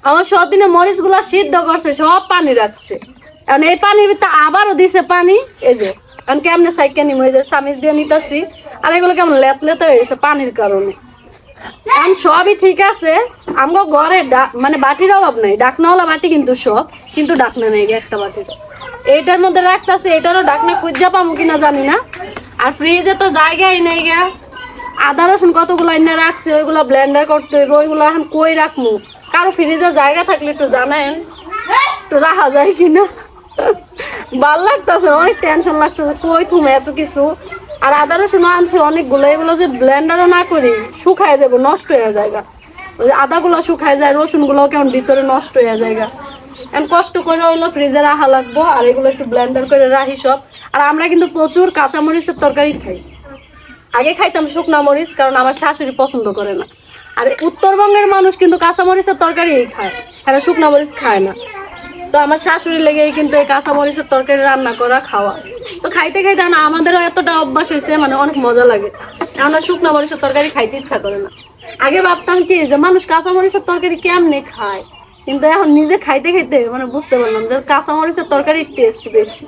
আমার সদিনে মরিচ গুলা সিদ্ধ করছে, সব পানি রাখছে। এখন এই পানির ভিতরে আবারও দিছে পানি, এই যে এখন কেমনে সাইকেল নিম, ওই যে চামিচ দিয়ে নিতেছি, আর এগুলো কেমন লেতলেতে হয়ে গেছে পানির কারণে। এখন সবই ঠিক আছে, আমগো ঘরে মানে বাটির অভাব নাই, ডাকনাওয়ালা বাটি কিন্তু সব, কিন্তু ডাকনা নেই একটা বাটির। এইটার মধ্যে রাখতেছে, এটারও ডাকনা খুঁজা পাবো কিনা জানি না। আর ফ্রিজে তো জায়গাই নেই গা, আদা রসুন কতগুলো এনে রাখছে, ওইগুলো ব্লেন্ডার করতে হইব, ওইগুলো এখন কই রাখবো? কারো ফ্রিজে জায়গা থাকলে একটু জানেন, একটু রাখা যায় কিনা। ভাল লাগতেছে, অনেক টেনশন লাগতেছে, কই তুমি এত কিছু। আর আদা রসুন আনছি অনেকগুলো, এগুলো যে ব্লেন্ডারও না করি শুকায় যাবো, নষ্ট হয়ে যায়। ওই আদাগুলো শুকায় যায়, রসুন গুলো কেমন ভিতরে নষ্ট হয়ে যায়। এখন কষ্ট করে হইলো ফ্রিজে রাখা লাগবো, আর এগুলো একটু ব্লেন্ডার করে রাখি সব। আর আমরা কিন্তু প্রচুর কাঁচামরিচের তরকারি খাই। আগে খাইতাম শুকনা মরিচ, কারণ আমার শাশুড়ি পছন্দ করে না। আর উত্তরবঙ্গের মানুষ কিন্তু কাঁচামরিচের তরকারি খায়, তারা শুকনা মরিচ খায় না। তো আমার শাশুড়ি লেগে কিন্তু এই কাঁচামরিচের তরকারি রান্না করা খাওয়া, তো খাইতে খাইতে না আমাদেরও এতটা অভ্যাস হয়েছে, মানে অনেক মজা লাগে। আমরা শুকনা মরিচের তরকারি খাইতে ইচ্ছা করে না। আগে ভাবতাম কি যে মানুষ কাঁচামরিচের তরকারি কেমনে খায়, কিন্তু এখন নিজে খাইতে খাইতে মানে বুঝতে পারলাম যে কাঁচামরিচের তরকারির টেস্ট বেশি।